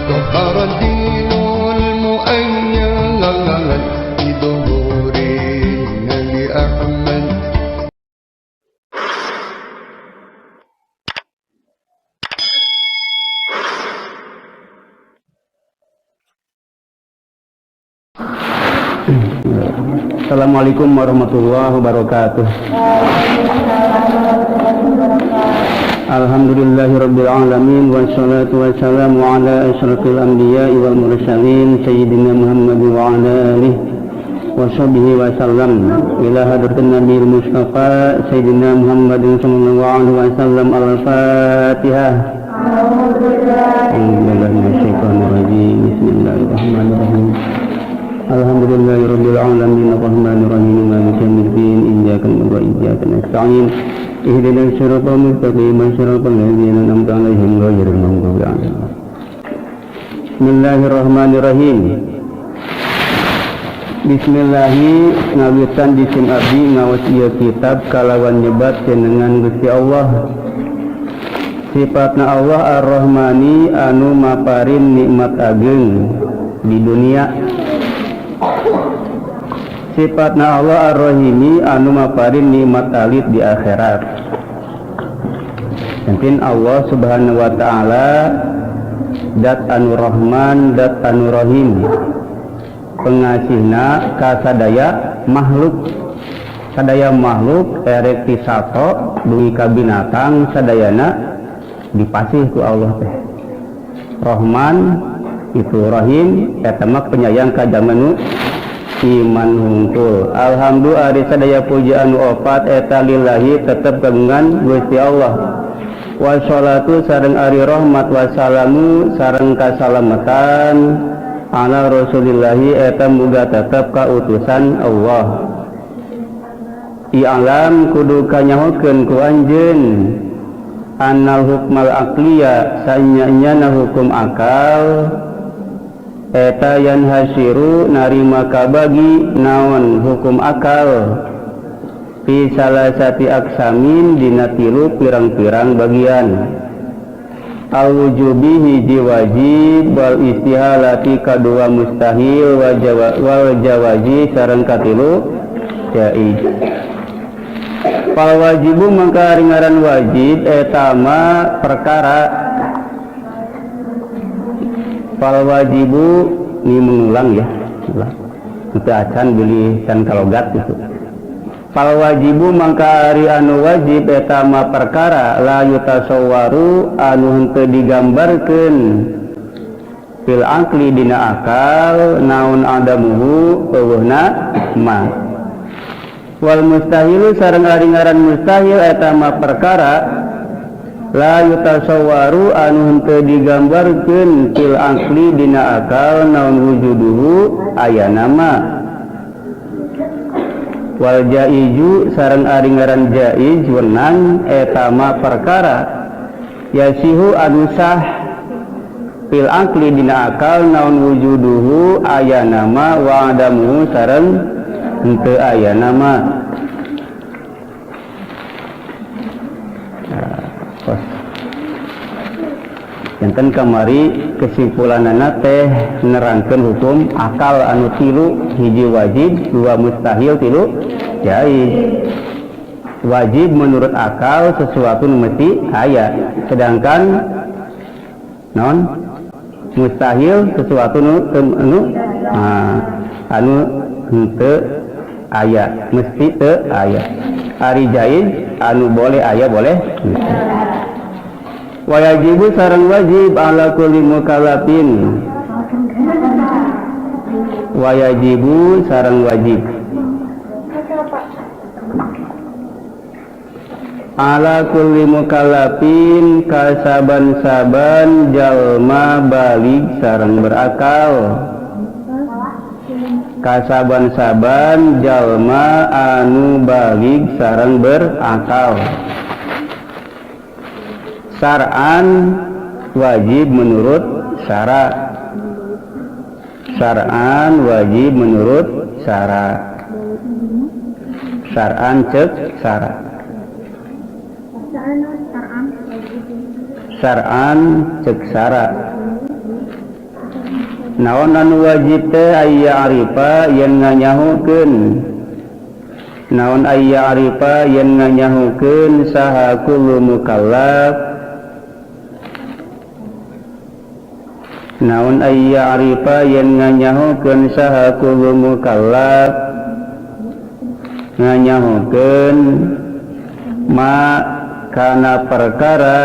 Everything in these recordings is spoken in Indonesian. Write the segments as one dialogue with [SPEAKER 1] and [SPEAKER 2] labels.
[SPEAKER 1] ظهر الدين المؤيد بظهور النبي أحمد.
[SPEAKER 2] Assalamualaikum warahmatullahi wabarakatuh. Alhamdulillahirabbil alamin wassalatu wassalamu ala asyrafil anbiya'i wal mursalin sayyidina Muhammad wa ala alihi wa sahbihi wa sallam ila hadratin nabiyil mustafa sayyidina Muhammadin sallallahu alaihi wasallam. Al-Fatihah. Bismillahirrahmanirrahim. Alhamdulillahirabbil alamin arrahmanir rahim maliki yaumiddin iyyaka na'budu wa iyyaka nasta'in ihdinas siratal mustaqim siratal ladzina an'amta 'alaihim ghairil maghdubi 'alaihim. Bismillahirrahmanirrahim. Bismillahi ngawitan disim abdi ngaos ieu kitab kalawan nyebat jenengan Gusti Allah. Sifatna Allah Ar-Rahmani anu maparin nikmat ageng di dunia. Sifatna Allah Ar-Rahimi anu maparin nikmat alit di akhirat. Mungkin Allah Subhanahu wa taala dat anu Rahman, dat anu Rahim. Pengasihna ka sadaya makhluk. Sadaya makhluk erek ti sato dugi ka binatang sadayana dipasih ku Allah teh. Rahman itu Rahim eta mah penyayang ka jamanu iman hungkul. Alhamdulillah ari sadaya puji anu opat eta lillahi tetep kagungan Gusti Allah. Wassalatu sareng ari rahmat wassalamu sareng kasalamatan ala rasulillahi eta muga tetep ka utusan Allah. I'lam kudu kanyahokeun ku anjeun annal hukmal aqliya sanyanya hukum akal eta yan hasiru narima kabagi naon hukum akal fi salasati aksamin dina tilu pirang-pirang bagian. Al wujubi hiji wajib wal istihalati kadua mustahil wal jawazi sareng katilu jaiz. Fal wajibu mangka ngaran wajib eta mah perkara. Fal wajibu ini mengulang ya, kita akan beli kan kalogat itu. Fal wajibu mangka ari anu wajib eta mah perkara la yutasawwaru anu henteu digambarkeun fil aqli dina akal naun adamuhu eueuhna ma. Wal mustahilu sareng ari ngaran mustahil eta mah perkara la yutasawwaru anu henteu digambarkeun fil aqli dina akal naun wujuduhu ayana ma. Wal jaiju sareng ari ngaran jaiz wenang eta mah perkara yasihu anu sah fil aqli dina akal naun wujuduhu ayana ma wa adamu sareng henteu ayana ma. Enten kamari kesimpulanana teh nerangkeun hukum akal anu tilu, hiji wajib, dua mustahil, tilu jaiz. Wajib menurut akal sesuatu nu mesti aya, sedangkan non mustahil sesuatu nu anu henteu aya, mesti teu aya. Ari jaiz anu boleh aya boleh. Wajibu sareng wajib ala kulli mukallafin. Wajibu sareng wajib ala kulli mukallafin kasaban-saban jalma balig sareng berakal. Kasaban-saban jalma anu balig sareng berakal. Syar'an wajib menurut syara. Syar'an wajib menurut syara. Syar'an cek syara. Syar'an cek syara. naon anu wajib teh aya arifa yen nganyahukeun naon aya arifa yen nganyahukeun saha kullu mukallaf naon aya arifa yen nganyahukeun saha kullu mukallaf nganyahukeun ma kana perkara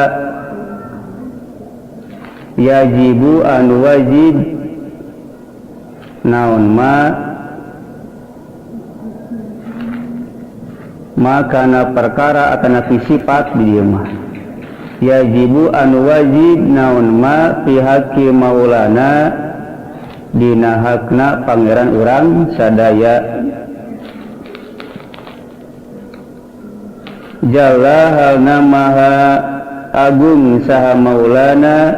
[SPEAKER 2] yajibu anu wajib naon ma kana perkara atana sifat di dieu mah yajibu anu wajib naon ma fi haqqi maulana dina hakna pangeran urang sadaya jalla halna maha agung saha maulana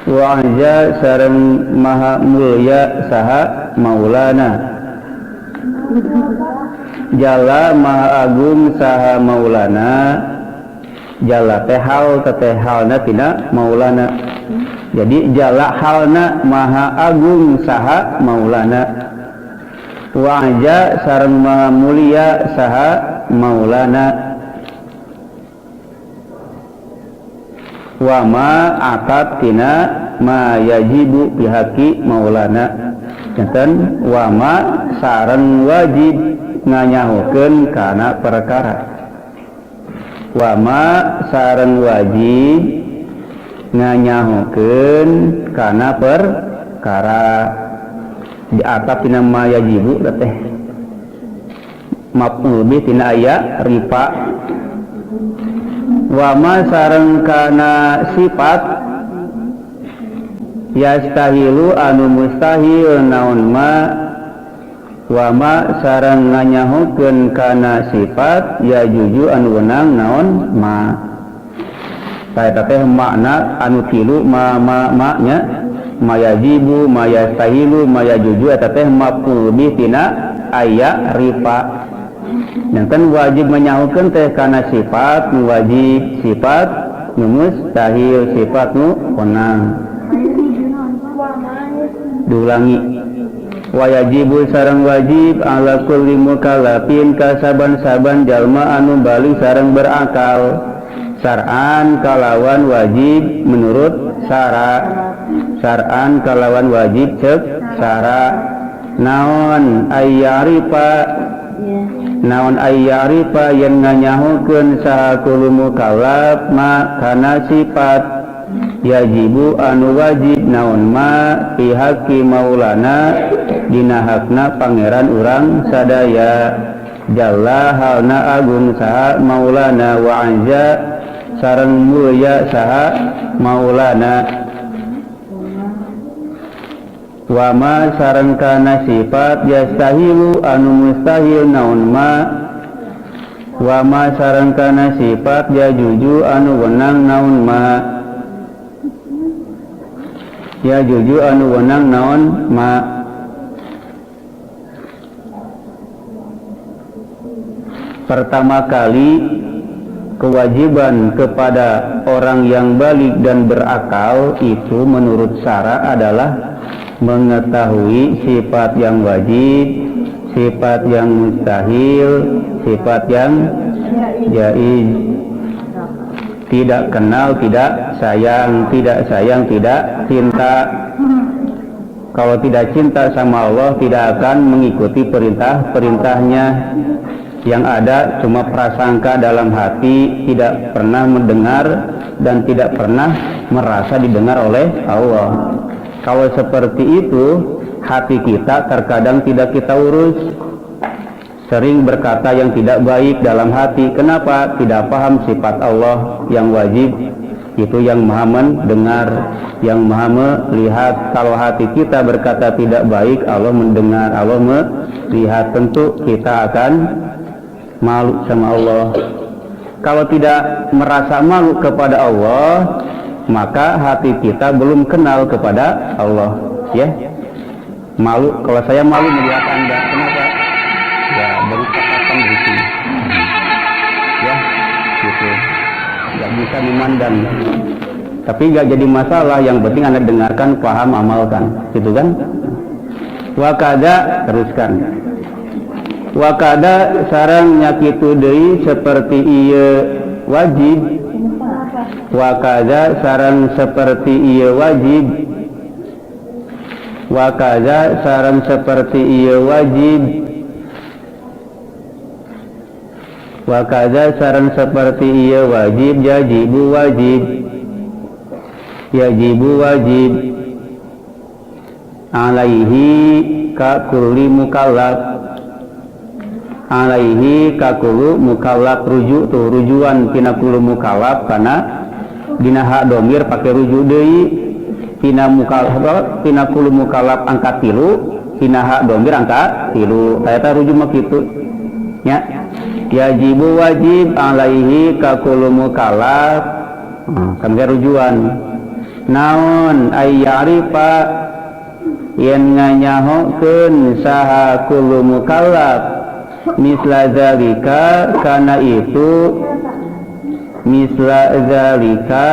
[SPEAKER 2] wa ahja sareng maha mulya saha maulana jalla maha agung saha maulana jalla teh hal teh halna tina maulana jadi jalla halna maha agung saha maulana wa ahja sareng maha mulya saha maulana wa ma atat tina ma yajibu bihaqi maulana janten wa ma sareng wajib nganyahukeun kana perkara wa ma sareng wajib nganyahukeun kana perkara di atap tina ma yajibu teh maf'ul bih tina aya rifa wa ma sareng kana sifat yastahilu anu mustahil naon ma wa ma sareng nganyahukeun kana sifat ya juju anu wenang naon ma saeta teh makna anu tilu nya ma yajibu ma yastahilu ma yajuju eta teh maf'ul bih tina aya rifa janten wajib menyahukeun teh kana sifat nu wajib sifat nu mustahil sifat nu wenang diulangi wa yajibu sareng wajib ala kulli mukallafin kasaban-saban jalma anu balik sareng berakal sar'an kalawan wajib menurut syara sar'an kalawan wajib cek syara naon ayyarifa naon ayyarifa yen nganyahukeun saha kullu mukallaf ma kana sifat yajibu anu wajib naon ma fi haqqi maulana dina hakna pangeran urang sadaya jalla halna agung saha maulana wa anza sareng mulya saha maulana wa ma sareng kana sifat yastahilu anu mustahil naon ma wa ma sareng kana sifat yajuju anu wenang naon ma yajuju anu wenang naon ma pertama kali kewajiban kepada orang yang balik dan berakal itu menurut syara adalah mengetahui sifat yang wajib, sifat yang mustahil, sifat yang jaiz. Tidak kenal, tidak sayang, tidak cinta. Kalau tidak cinta sama Allah, tidak akan mengikuti perintah-perintahnya. Yang ada cuma prasangka dalam hati, tidak pernah mendengar dan tidak pernah merasa didengar oleh Allah. Kalau seperti itu, hati kita terkadang tidak kita urus, sering berkata yang tidak baik dalam hati. Kenapa? Tidak paham sifat Allah yang wajib, itu yang maha mendengar, yang maha melihat. Kalau hati kita berkata tidak baik, Allah mendengar, Allah melihat, tentu kita akan malu sama Allah. Kalau tidak merasa malu kepada Allah, maka hati kita belum kenal kepada Allah, ya. Malu, kalau saya malu melihat Anda, kenapa? Ya, baru katakan gitu, ya, gitu. Gak bisa memandang. Tapi gak jadi masalah, yang penting Anda dengarkan, paham, amalkan, gitu kan? Wakada, teruskan. Wakada sarang nyakitu deui seperti ieu wajib. Wakada sarang seperti ieu wajib. Wakada sarang seperti ieu wajib. Wakada sarang seperti ieu wajib, yajibu wajib. Yajibu wajib alaihi ka kulli mukallaf, alaihi ka kullu mukallaf, rujuk tuh rujuan tina kullu mukallaf kana dina hak domir pakai rujuk deui tina mukallaf, tina kullu mukallaf angkat 3, tina hak domir angkat 3, eta rujuk mah kitu nya. Yajibu wajib alaihi ka kullu mukallaf, kan ge rujuan. Naon ayyarifa yen nganyahokeun saha kullu mukallaf misla zalika kana itu, misla zalika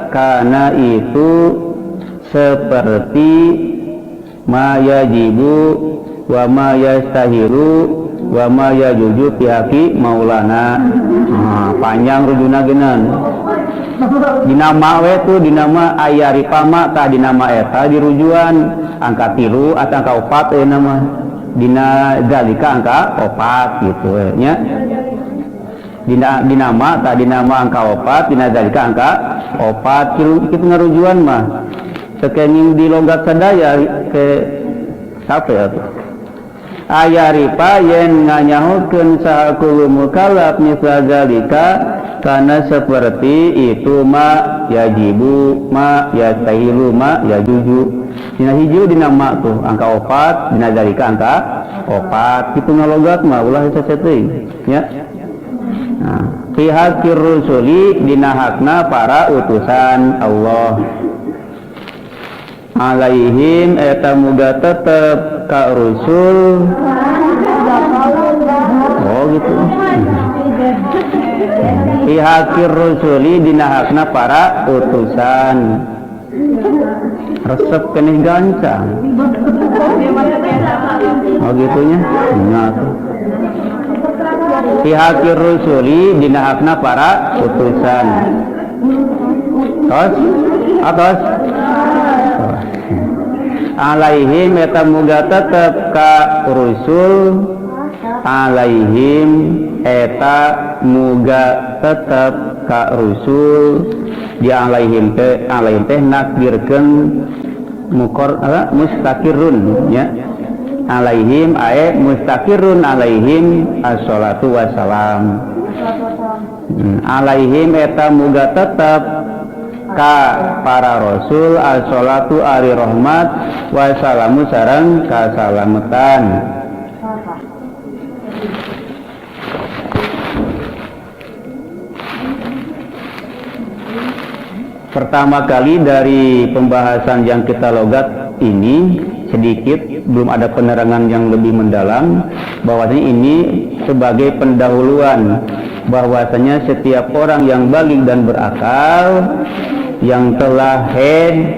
[SPEAKER 2] kana itu seperti ma yajibu wa ma yastahiru wa ma yajuju pihaki maulana. Panjang rujuna geunan. Dinama we tu dinama ayarifa ma tah dinama eta dirujuan angka 3 atau angka 4 we nama dina zalika angka 4 gitu we nya. Dinama tah dinama angka 4 dina zalika angka 4 kitu ngarujuan mah sakening di logat sadaya ke sapa ya tuh. Ayarifa yen nganyahokeun saha kullu mukallaf misla zalika kana seperti itu ma yajibu ma yastahilu ma yajuju. Dina hiji dina ma tuh angka 4, dina zalika angka 4 kitu ngalogat mah ulah sese teuing nya. Nah, pihakir rusuli dina hakna para utusan Allah. Alaihim eta muga tetep ka rusul. Oh gitu. Pihakir rusuli dina hakna para utusan. Resep keneh gancang. Oh gitunya. Nah tuh. Pihakir rusuli dina hakna para utusan. Terus atas alaihim eta muga tetep ka rusul, alaihim eta muga tetep ka rusul. Di alaihim teh nakdirkeun mukor mustakirun ya. Alaihim ae mustakirun alaihim assalatu wassalam. Alaihim eta muga tetep ka para rasul as-salatu ari rahmat wa salamu sareng kasalametan. Pertama kali dari pembahasan yang kita logat ini sedikit, belum ada penerangan yang lebih mendalam, bahwasanya ini sebagai pendahuluan bahwasanya setiap orang yang baligh dan berakal, yang telah head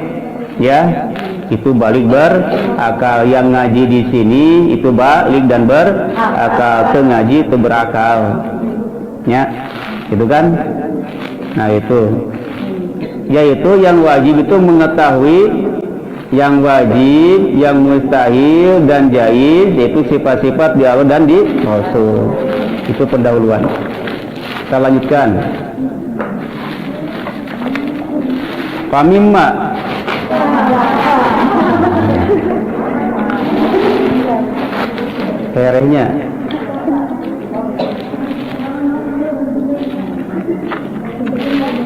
[SPEAKER 2] ya itu baligh berakal, yang ngaji di sini itu baligh dan berakal, ngaji itu berakal ya, itu kan. Nah itu yaitu yang wajib itu mengetahui yang wajib, yang mustahil dan jaiz, yaitu sifat-sifat di Allah dan di Rasul. Itu pendahuluan. Kita lanjutkan. Famimma herehnya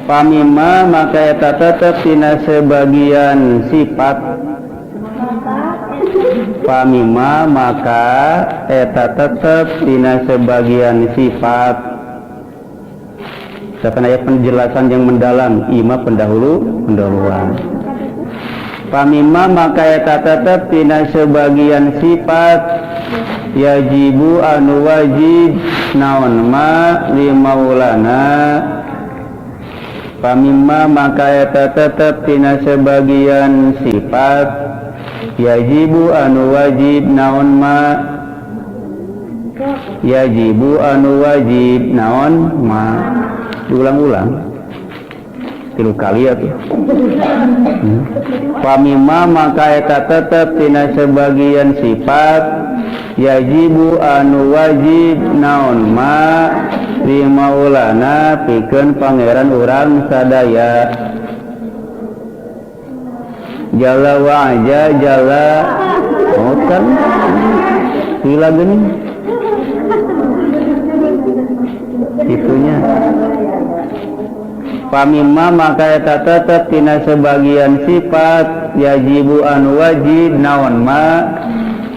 [SPEAKER 2] Famima maka eta tetep tina sebagian sifat. Famima maka eta tetep tina sebagian sifat. Seakan ayat penjelasan yang mendalam, ima pendahuluan. Famima maka eta tetep tina sebagian sifat. Yajibu anu wajib naon ma li maulana Pamimma maka eta tetep tina sebagian sifat yajibu anu wajib naon ma yajibu anu wajib naon ma diulang-ulang 3 kali ya tuh. Pamimma maka eta tetep tina sebagian sifat yajibu anu wajib naon ma di maulana pikeun pangeran urang sadaya jalla wa aja jalla kan gila gini itunya. Pamimma maka eta tetep tina sebagian sifat yajibu anu wajib naon ma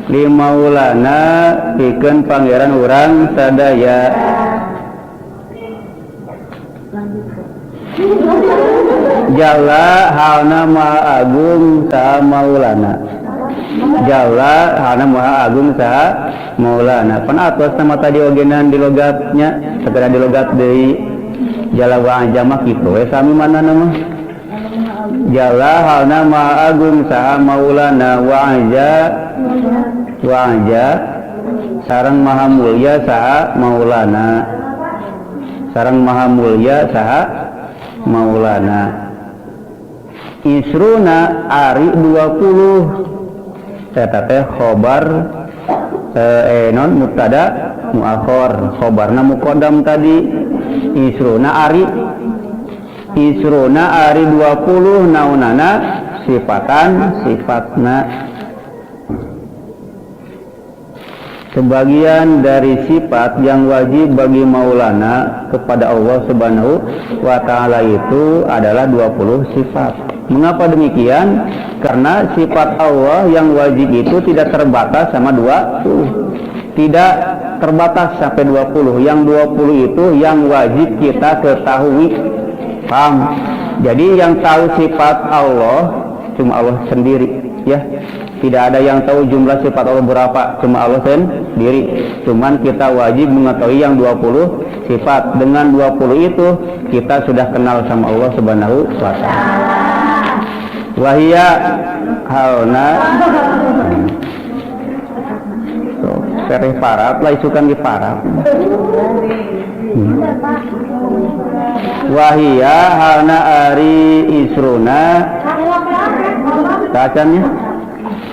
[SPEAKER 2] li maulana pikeun pangeran urang sadaya jalla halna maha agung saha maulana jalla halna maha agung saha maulana pan atos nama tadi ogenan di logatnya segera di logat deui jalla wa aja mah kitu we sami mana nama jalla halna maha agung saha maulana wa aja sareng maha mulya saha maulana sareng maha mulya saha maulana isruna ari 20 eta teh khobar non mubtada muakhir khobarna muqaddam tadi isruna ari 20 naunana sifatan sifatna sebagian dari sifat yang wajib bagi maulana kepada Allah Subhanahu wa ta'ala itu adalah 20 sifat. Mengapa demikian? Karena sifat Allah yang wajib itu tidak terbatas sama 20, tidak terbatas sampai 20. Yang 20 itu yang wajib kita ketahui, paham? Jadi yang tahu sifat Allah cuma Allah sendiri, ya. Tidak ada yang tahu jumlah sifat Allah berapa, cuma Allah sendiri. Cuman kita wajib mengetahui yang 20 sifat. Dengan 20 itu kita sudah kenal sama Allah Subhanahu wa ta'ala. Wahia halna perih parab lah isukan di parab. Wahia halna ari isruna kacannya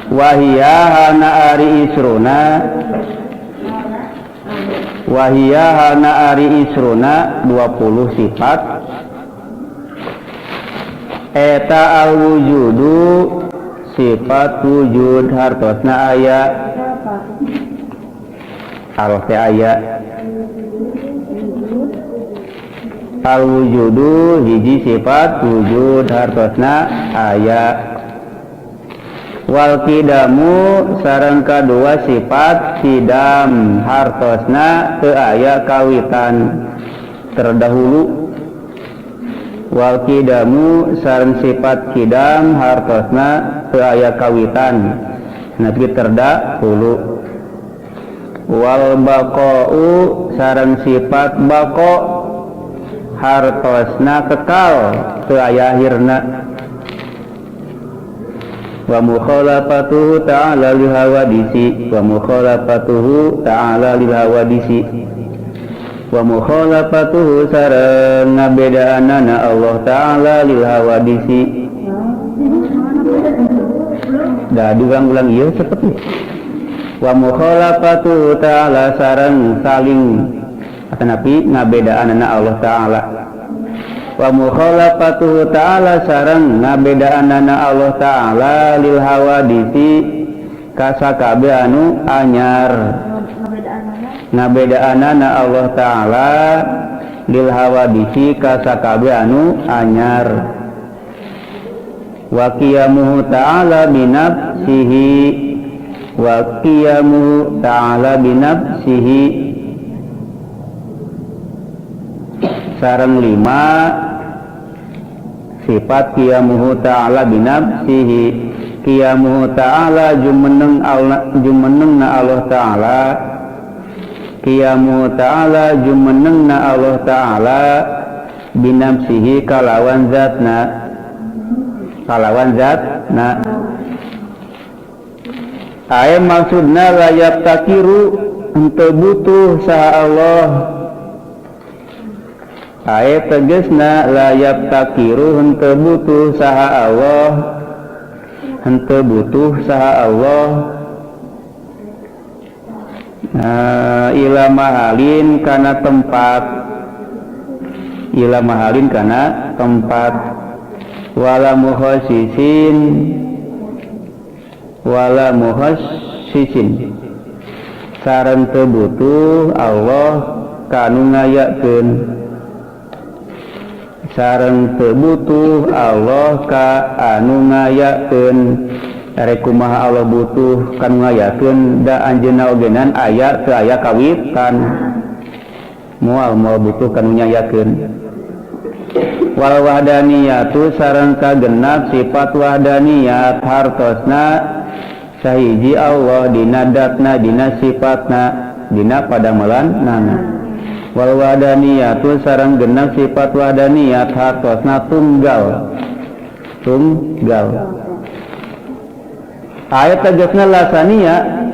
[SPEAKER 2] wahia hana ari isruna wahia hana ari isruna 20 sifat eta al wujudu sifat wujud hartosna aya al aya al wujudu hiji sifat wujud hartosna aya wal kidamu sareng kadua sifat kidam hartosna teu aya kawitan terdahulu wal kidamu sareng sifat kidam hartosna teu aya kawitan nabi terdahulu wal baqa'u sareng sifat baqa hartosna kekal teu aya akhirna wa mukhalafatuhu ta'ala lil hawadisi wa mukhalafatuhu ta'ala lil hawadisi wa mukhalafatuhu sareng ngabedaanana Allah ta'ala lil hawadisi. Dah diulang-ulang ieu seperti wa mukhalafatuhu ta'ala sareng saling atanapi ngabedaanana Allah ta'ala wa mukhalafatuhu ta'ala sareng ngabedaanana Allah ta'ala lil hawadisi kasakabe anu anyar ngabedaanana Allah ta'ala lil hawadisi kasakabe anu anyar wa qiyamuhu ta'ala binafsihi wa qiyamuhu ta'ala binafsihi sareng 5 sifat qiyamuhu ta'ala binafsihi qiyamuhu ta'ala jumenengna Allah ta'ala qiyamuhu ta'ala jumenengna Allah ta'ala binafsihi kalawan zatna aya maksudna layap takiru henteu butuh saha Allah aya tegesna layap takiru henteu butuh saha Allah henteu butuh saha Allah ila mahalin kana tempat wala muhassisin sareng teu butuh Allah kanu ngayakeun sareng teu butuh Allah ka anu ngayakeun rek kumaha Allah butuh kanu ngayakeun da anjeunna ogenan aya teu aya kawitan moal butuh kanu nyayakeun wal wahdaniyatu sareng kagenap sifat wahdaniyat hartosna sahiji Allah dina datna dina sifatna dina padamelanna wal wahdaniyatu sareng genap sifat wahdaniyat hartosna tunggal ayat tegasna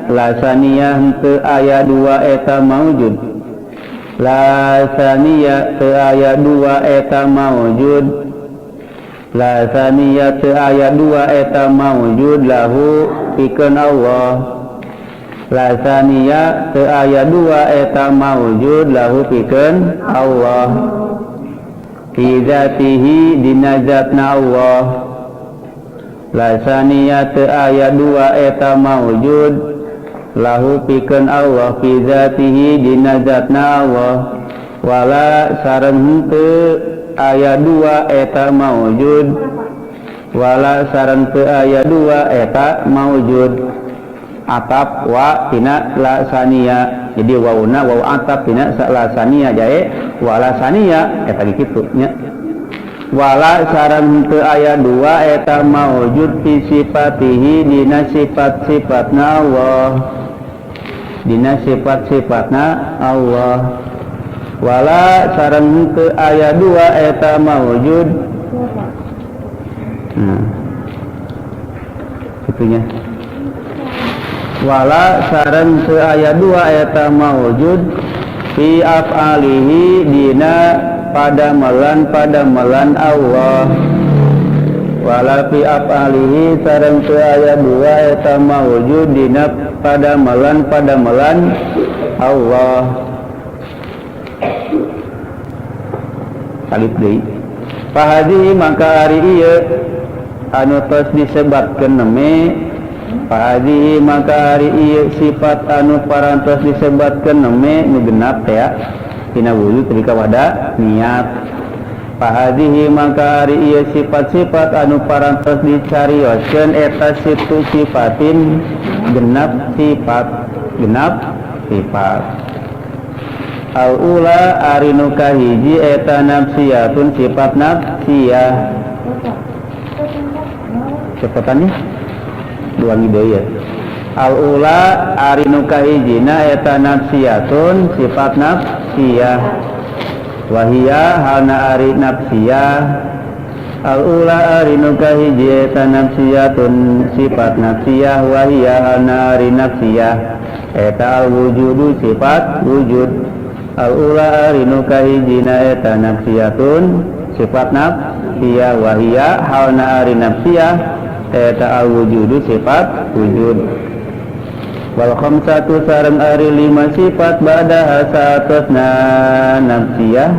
[SPEAKER 2] lasaniyah henteu aya dua eta maujud lasaniyah teu aya dua eta maujud lasaniyah teu aya dua eta maujud lahu pikeun Allah lasaniyah teu aya dua eta maujud lahu pikeun Allah fi zatihi dina zatna Allah lasaniyah teu aya dua eta maujud lahu pikeun Allah fi zatihi dina zatna Allah wala sareng henteu aya dua eta maujud wala sareng teu aya dua eta maujud atap wa tina lasania jadi wauna waw atap tina lasania jae wala sania eta kitu nya wala sareng teu aya dua eta maujud fi sifatihi dina sifat-sifatna Allah dina sifat-sifatna Allah wala sareng teu aya dua eta maujud itunya wala sareng teu aya dua eta maujud fi af'alihi dina padamelan Allah wala fi af'alihi sareng teu aya dua eta maujud dina padamelan Allah alif deui fahadi maka ari ieu anu tos disebatkeun neme fahadi maka ari ieu sifat anu parantos disebatkeun neme nu genap teh tina wujud tina wada niat fahadihi maka ari ieu sifat-sifat anu parantos dicarioskeun eta situ sifatin genap sifat al-ula ari nu kahiji eta nafsiyatun sifat nafsiyah cepetan nih dua deui ya al-ula ari nu kahijina eta nafsiyatun sifat nafsiyah wahia halna ari nafsiyah al-ula ari nu kahiji eta nafsiyatun sifat nafsiyah wahia halna ari nafsiyah eta al-wujudu sifat wujud al-ula ari nu kahijina eta nafsiyatun sifat nafsiyah wahia halna ari nafsiyah eta al-wujudu sifat wujud wal khamsatu sareng ari lima sifat ba'da satosna nafsiyah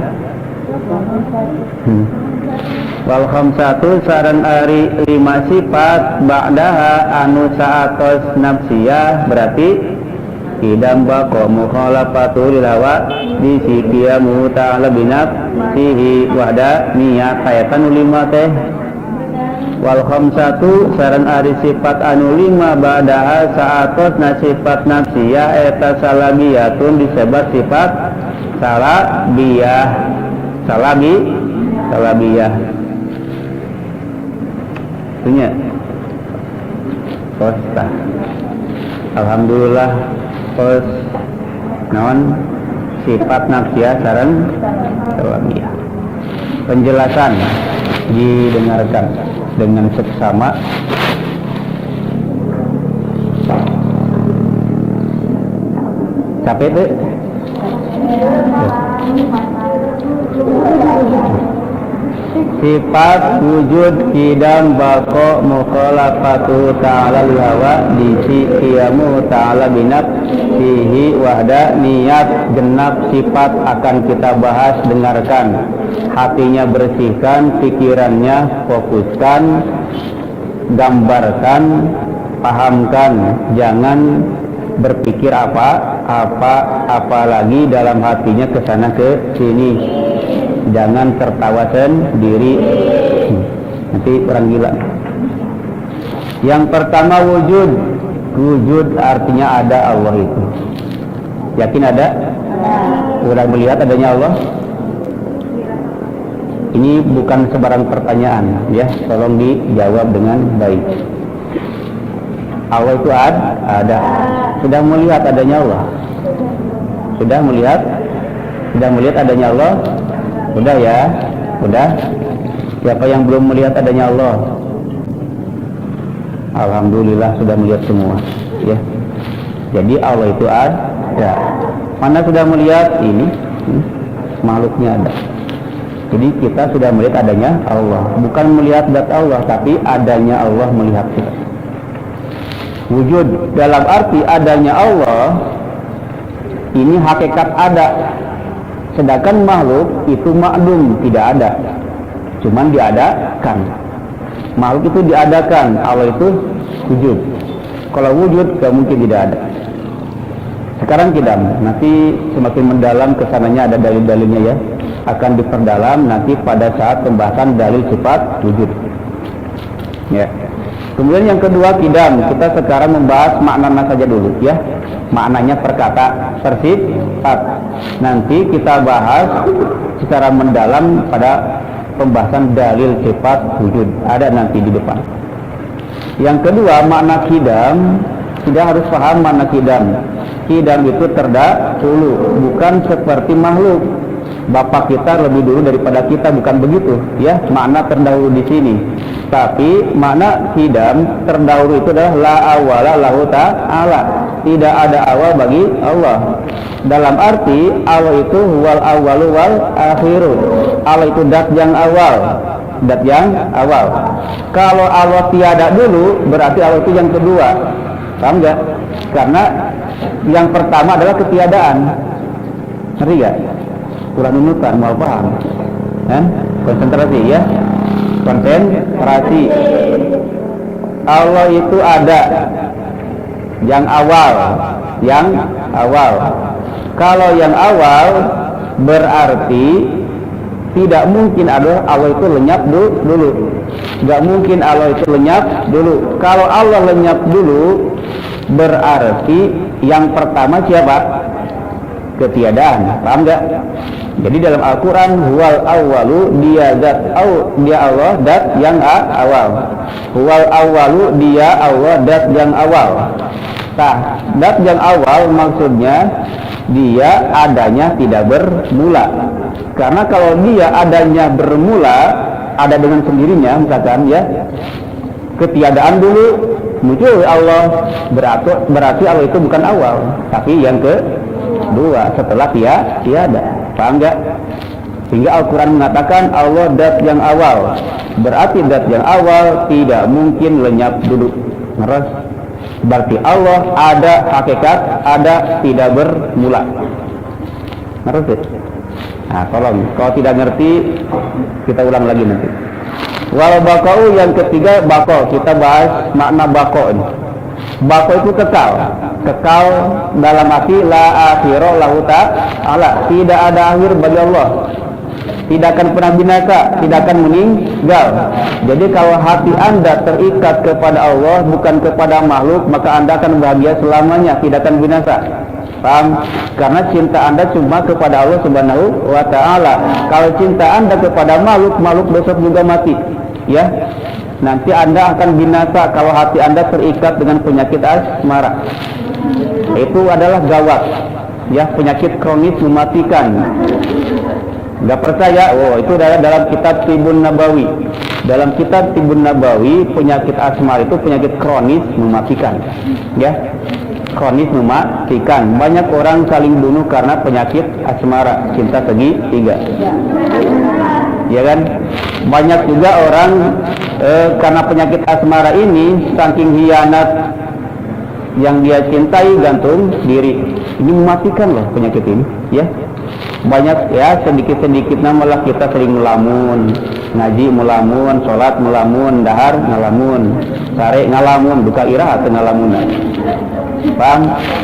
[SPEAKER 2] wal khamsatu sareng ari lima sifat ba'daha anu saatos nafsiyah berarti idam baqo mukhalafatu lilawa di sikia ta'ala binafsihi wahda niyat ayatan lima teh wal khamsatu sareng ari sifat anu lima ba'daha saatos na sifat nafsiyah eta salabiyatun disebat sifat salabiyah punya posta alhamdulillah pos non sifat nafsiyah sareng salabiyah penjelasan didengarkan dengan seksama. Capek tuh? Sifat wujud kidam bako mukhalafatu ta'ala hawa disi qiyamu ta'ala binaf fihi wahda niat genap sifat akan kita bahas. Dengarkan, hatinya bersihkan, pikirannya fokuskan, gambarkan, pahamkan, jangan berpikir apalagi dalam hatinya kesana ke sini, jangan tertawa sendiri, nanti orang gila. Yang pertama wujud artinya ada Allah itu. Yakin ada? Sudah melihat adanya Allah? Ini bukan sebarang pertanyaan, ya, tolong dijawab dengan baik. Allah itu ada. Sudah melihat adanya Allah? Sudah melihat adanya Allah? Sudah ya? Sudah? Siapa yang belum melihat adanya Allah? Alhamdulillah sudah melihat semua, ya. Jadi Allah itu ada. Mana sudah melihat ini? Makhluknya ada. Jadi kita sudah melihat adanya Allah, bukan melihat zat Allah, tapi adanya Allah melihat kita. Wujud dalam arti adanya Allah ini hakikat ada, sedangkan makhluk itu ma'dum, tidak ada, cuman diadakan. Makhluk itu diadakan, Allah itu wujud. Kalau wujud gak mungkin tidak ada. Sekarang kita nanti semakin mendalam kesananya, ada dalil-dalilnya ya, akan diperdalam nanti pada saat pembahasan dalil sifat wujud, ya. Kemudian yang kedua kidam, kita sekarang membahas maknanya saja dulu, ya. Maknanya perkata bersifat. Nanti kita bahas secara mendalam pada pembahasan dalil sifat wujud, ada nanti di depan. Yang kedua makna kidam, tidak harus paham makna kidam. Kidam itu terdahulu, bukan seperti makhluk. Bapak kita lebih dulu daripada kita, bukan begitu, ya. Makna terdahulu di sini. Tapi makna kidam terdahulu itu adalah la awala lahu ta'ala. Tidak ada awal bagi Allah. Dalam arti Allah itu wal awalu wal akhiru. Allah itu dat yang awal, dat yang awal. Kalau Allah tiada dulu, berarti Allah itu yang kedua. Paham nggak? Karena yang pertama adalah ketiadaan. Ngerti nggak? Kurang nunutan, mau paham? Konsentrasi ya. Konsentrasi. Allah itu ada yang awal, Kalau yang awal berarti tidak mungkin ada Allah itu lenyap dulu. Gak mungkin Allah itu lenyap dulu. Kalau Allah lenyap dulu berarti yang pertama siapa? Ketiadaan. Paham gak? Jadi dalam Al-Quran huwal awwalu, dia Allah dat yang awal. Huwal awwalu, dia Allah dat yang awal. Nah, dat yang awal maksudnya dia adanya tidak bermula. Karena kalau dia adanya bermula, ada dengan sendirinya, misalkan ya, ketiadaan dulu muncul Allah, berarti Allah itu bukan awal, tapi yang kedua setelah tiada. Paham enggak? Sehingga Al-Quran mengatakan Allah dat yang awal, berarti dat yang awal tidak mungkin lenyap dulu. Ngeres? Berarti Allah ada hakikat, ada tidak bermula. Ngerti? Nah, tolong, kalau tidak ngerti kita ulang lagi nanti. Wal bakau yang ketiga bako, kita bahas makna bako ini. Bako itu kekal dalam arti la akhira lahu ta'ala, tidak ada akhir bagi Allah, tidak akan pernah binasa, tidak akan meninggal. Jadi kalau hati Anda terikat kepada Allah bukan kepada makhluk, maka Anda akan bahagia selamanya, tidak akan binasa. Paham? Karena cinta Anda cuma kepada Allah Subhanahu wa ta'ala. Kalau cinta Anda kepada makhluk besok juga mati, ya. Nanti Anda akan binasa kalau hati Anda terikat dengan penyakit asmara. Itu adalah gawat, ya, penyakit kronis mematikan. Nggak percaya? Oh, itu dalam kitab Tibun Nabawi. Dalam kitab Tibun Nabawi, penyakit asmara itu penyakit kronis mematikan. Ya, kronis mematikan. Banyak orang saling bunuh karena penyakit asmara, cinta segitiga. Ya kan? Banyak juga orang karena penyakit asmara ini saking hianat yang dia cintai gantung diri. Ini mematikan loh penyakit ini, ya. Banyak ya, sedikit-sedikit malah kita sering melamun, ngaji melamun, sholat melamun, dahar ngalamun, sare ngalamun, duka ira atau ngalamun. Paham?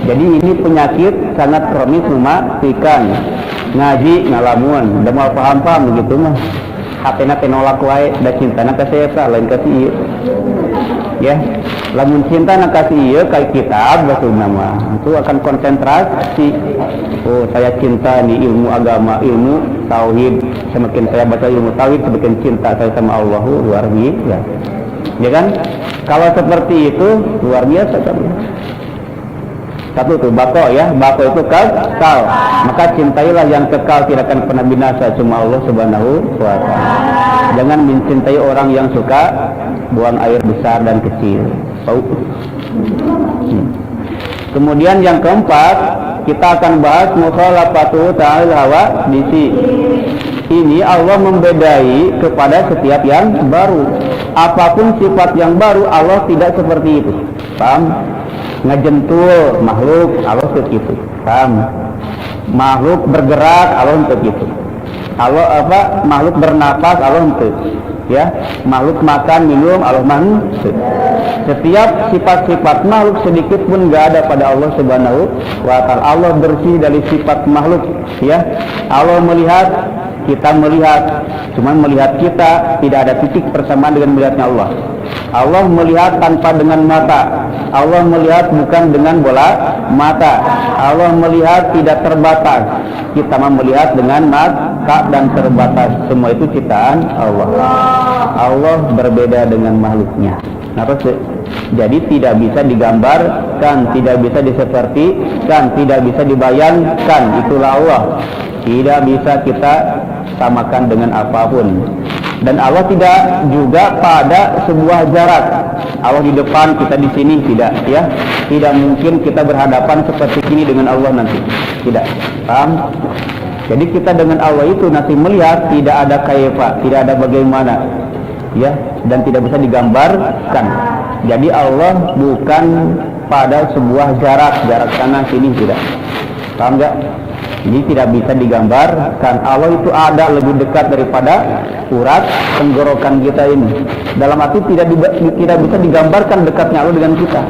[SPEAKER 2] Jadi ini penyakit sangat kronis mematikan. Ngaji ngalamun, udah mau paham begitu mah. Hatena penolak wae, da cintana ka saya lain ka si ieu. Ya, lamun cinta na ka si ieu ka kitab batusna mah. Itu akan konsentrasi. Oh, saya cinta nih ilmu agama, ilmu tauhid. Semakin saya baca ilmu tauhid, semakin cinta saya sama Allah. Luar biasa. Ya kan? Kalau seperti itu luar biasa kan. Satu tuh bako ya, bako itu kekal. Maka cintailah yang kekal, tidak akan pernah binasa, cuma Allah Subhanahu wa Ta'ala. Jangan mencintai orang yang suka buang air besar dan kecil. Kemudian yang keempat, kita akan bahas mukhalafatu ta'al hawa disi. Ini Allah membedai kepada setiap yang baru. Apapun sifat yang baru, Allah tidak seperti itu. Paham? Ngejentul makhluk, Allah untuk itu. Paham? Makhluk bergerak, Allah untuk itu. Allah makhluk bernapas, Allah untuk. Ya, makhluk makan, minum, Allah untuk. Setiap sifat-sifat makhluk sedikit pun nggak ada pada Allah Subhanahu wa Ta'ala. Allah bersih dari sifat makhluk. Ya, Allah melihat, kita melihat, cuman melihat kita tidak ada titik persamaan dengan melihatnya Allah. Allah melihat tanpa dengan mata. Allah melihat bukan dengan bola mata. Allah melihat tidak terbatas. Kita melihat dengan mata dan terbatas. Semua itu ciptaan Allah. Allah berbeda dengan makhluknya. Jadi tidak bisa digambarkan, tidak bisa disepertikan, tidak bisa dibayangkan. Itulah Allah. Tidak bisa kita samakan dengan apapun. Dan Allah tidak juga pada sebuah jarak. Allah di depan, kita di sini, tidak, ya. Tidak mungkin kita berhadapan seperti ini dengan Allah nanti. Tidak. Paham? Jadi kita dengan Allah itu nanti melihat tidak ada kaifa, tidak ada bagaimana. Ya, dan tidak bisa digambarkan. Jadi Allah bukan pada sebuah jarak sana sini, tidak. Paham enggak? Ini tidak bisa digambarkan. Allah itu ada lebih dekat daripada urat tenggorokan kita ini. Dalam arti tidak bisa digambarkan dekatnya Allah dengan kita.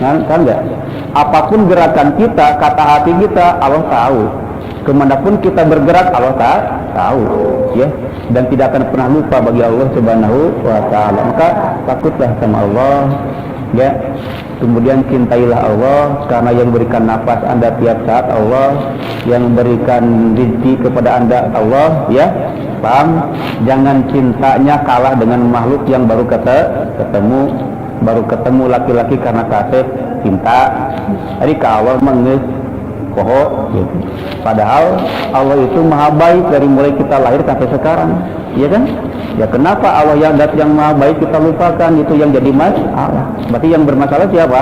[SPEAKER 2] Kan enggak? Apapun gerakan kita, kata hati kita, Allah tahu. Kemanapun kita bergerak, Allah tahu. Ya, dan tidak akan pernah lupa bagi Allah Subhanahu wa Ta'ala. Maka takutlah sama Allah. Ya, kemudian cintailah Allah, karena yang berikan nafas Anda tiap saat Allah, yang berikan rezeki kepada Anda Allah, ya. Paham? Jangan cintanya kalah dengan makhluk yang baru ketemu laki-laki karena kasih cinta. Jadi kalau menges gitu. Padahal Allah itu maha baik dari mulai kita lahir sampai sekarang, ya kan? Ya kenapa Allah yang maha baik kita lupakan? Itu yang jadi masalah. Berarti yang bermasalah siapa?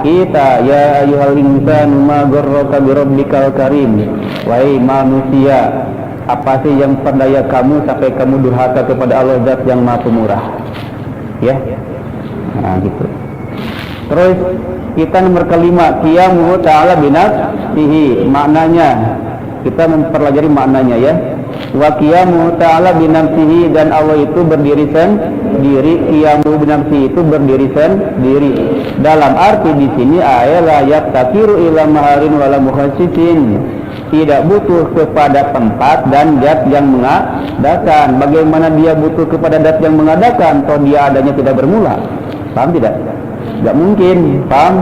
[SPEAKER 2] Kita. Ya ayyuhal insanu ma gharraka bi rabbikal karim. Wahai manusia, apa sih yang perdaya kamu sampai kamu durhaka kepada Allah Zat yang maha pemurah? Ya. Nah, gitu. Terus kita nomor kelima, qiyamuhu ta'ala binafsihi. Maknanya kita mempelajari maknanya, ya. Wa qiyamuhu ta'ala binafsihi, dan Allah itu berdiri sendiri. Qiyamuhu binafsihi itu berdiri sendiri. Dalam arti di sini ayat la yaqtakiru ila maharin wala muhassisin. Tidak butuh kepada tempat dan zat yang mengadakan. Bagaimana dia butuh kepada zat yang mengadakan? Toh dia adanya tidak bermula. Paham tidak? Tidak mungkin. Paham?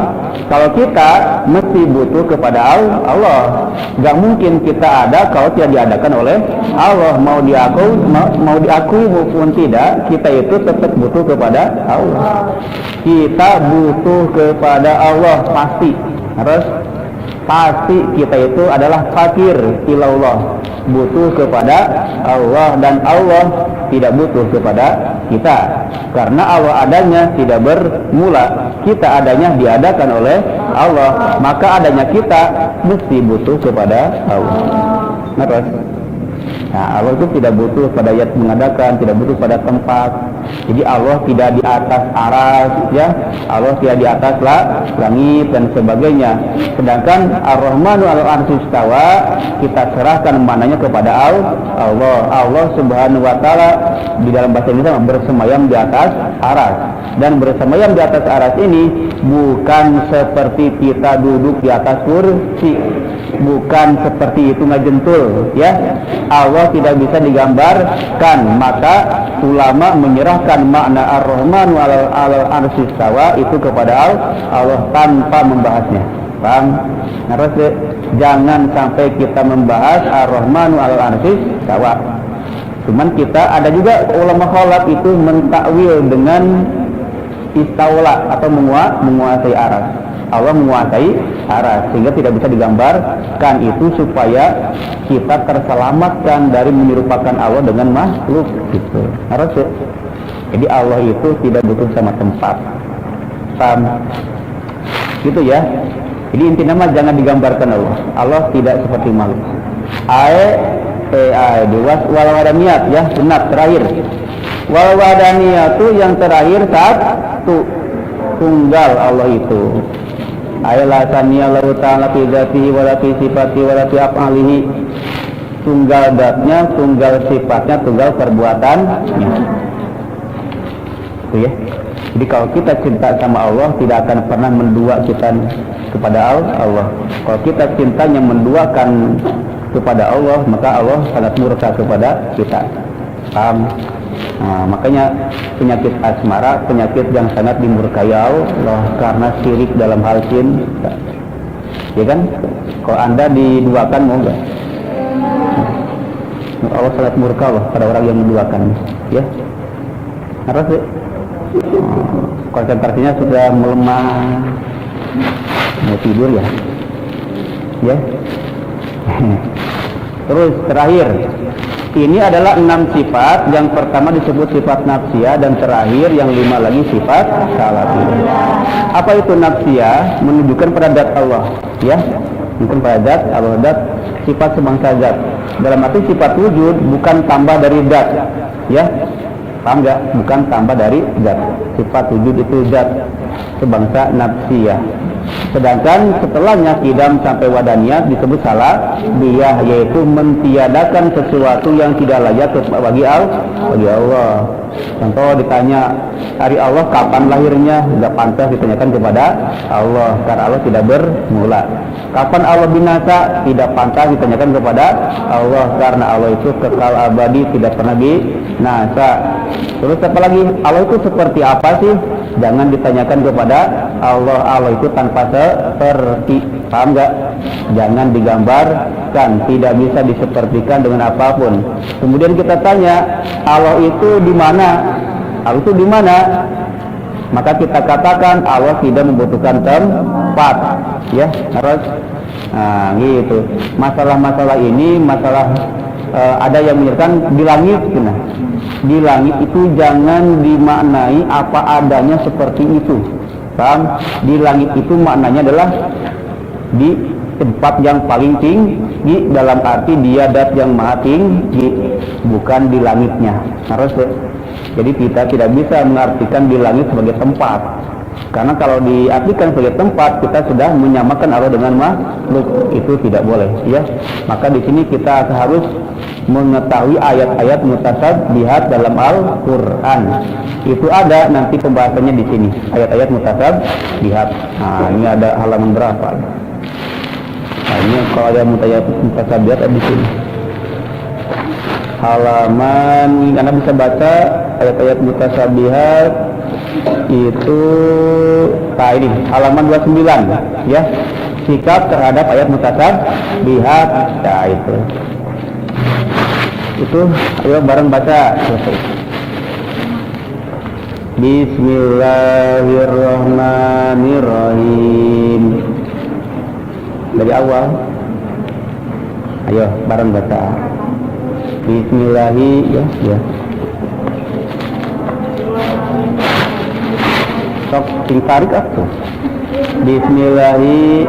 [SPEAKER 2] Kalau kita mesti butuh kepada Allah. Tidak mungkin kita ada kalau tidak diadakan oleh Allah. Mau diakui maupun tidak, kita itu tetap butuh kepada Allah. Kita butuh kepada Allah pasti. Harus pasti kita itu adalah fakir ilallah, butuh kepada Allah, dan Allah tidak butuh kepada kita, karena Allah adanya tidak bermula, kita adanya diadakan oleh Allah, maka adanya kita mesti butuh kepada Allah. Nah, Allah itu tidak butuh pada yang mengadakan, tidak butuh pada tempat. Jadi Allah tidak di atas aras, ya. Allah tidak di atas langit dan sebagainya. Sedangkan Ar-Rahmanu 'alal 'arsy istawa, kita serahkan mananya kepada Allah. Allah Subhanahu wa taala di dalam bahasa Indonesia bersemayam di atas aras. Dan bersemayam di atas aras ini bukan seperti kita duduk di atas kursi, bukan seperti itu ngajentul, ya. Allah tidak bisa digambarkan, maka ulama menyerahkan makna Ar-Rahmanu 'alal 'arsy istawa itu kepada Allah tanpa membahasnya. Paham? Harus jangan sampai kita membahas Ar-Rahmanu 'alal 'arsy istawa. Cuman kita ada juga ulama kholaf itu mentakwil dengan istaula atau menguasai aras. Allah menguasai aras sehingga tidak bisa digambarkan, itu supaya kita terselamatkan dari menyerupakan Allah dengan makhluk gitu. Harus ya. Jadi Allah itu tidak butuh sama tempat. Paham? Gitu ya. Jadi intinya mah jangan digambarkan Allah. Allah tidak seperti makhluk. Wal wadaniyat ya, benar terakhir. Wal wadaniyatu yang terakhir satu, tunggal Allah itu. La saniyya lahu ta'ala fi dzatihi wa la fi sifatihi wa la fi af'alihi. Tunggal zatnya, tunggal sifatnya, tunggal perbuatannya. Itu ya. Jadi kalau kita cinta sama Allah, tidak akan pernah mendua kita kepada Allah. Kalau kita cintanya menduakan kepada Allah, maka Allah sangat murka kepada kita. Paham? Nah, makanya penyakit asmara, penyakit yang sangat dimurkai Allah karena syirik dalam hal cinta. Ya kan? Kalau Anda diduakan mau enggak? Allah sangat murka Allah pada orang yang menduakan. Ya. Harus ya? Konsentrasinya sudah melemah, mau tidur ya. Ya. Terus terakhir, ini adalah 6 sifat. Yang pertama disebut sifat nafsiyah, dan terakhir yang 5 lagi sifat salafiyah. Apa itu nafsiyah? Menunjukkan pada zat Allah, ya. Menunjukkan pada zat Allah, zat sifat sebangsa zat. Dalam arti sifat wujud bukan tambah dari zat, ya. Paham enggak? Bukan tambah dari zat. Sifat wujud itu zat sebangsa nafsiyah. Sedangkan setelahnya kidam sampai wadaniyat disebut salabiyah, yaitu mentiadakan sesuatu yang tidak layak bagi Allah. Contoh ditanya hari Allah kapan lahirnya, tidak pantas ditanyakan kepada Allah karena Allah tidak bermula. Kapan Allah binasa, tidak pantas ditanyakan kepada Allah karena Allah itu kekal abadi, tidak pernah binasa. Terus apa lagi? Allah itu seperti apa sih? Jangan ditanyakan kepada Allah. Allah itu tanpa seperti. Paham nggak? Jangan digambarkan, tidak bisa disepertikan dengan apapun. Kemudian kita tanya, Allah itu di mana? Allah itu di mana? Maka kita katakan Allah tidak membutuhkan tempat, ya. Harus gitu. Masalah-masalah ini masalah ada yang menyatakan di langit, nah. Di langit itu jangan dimaknai apa adanya seperti itu. Paham? Di langit itu maknanya adalah di tempat yang paling tinggi, dalam arti dia zat yang maha tinggi, bukan di langitnya. Harus ya? Jadi kita tidak bisa mengartikan di langit sebagai tempat, karena kalau diartikan sebagai tempat kita sudah menyamakan Allah dengan makhluk, itu tidak boleh, ya. Maka di sini kita harus mengetahui ayat-ayat mutasabbihat dalam Al-Qur'an. Itu ada nanti pembahasannya di sini, ayat-ayat mutasabbihat. Nah, ini ada halaman berapa? Nah, ini kalau ada ayat mutasabbihat ada di sini. Halaman, Anda bisa baca ayat-ayat mutasabbihat itu ini halaman 29, ya. Sikap terhadap ayat mutasabbihat. Nah, itu ayo bareng baca. Bismillahirrahmanirrahim. Dari awal. Ayo bareng baca. Bismillahi ya. Sok sing tarik atuh. Bismillahi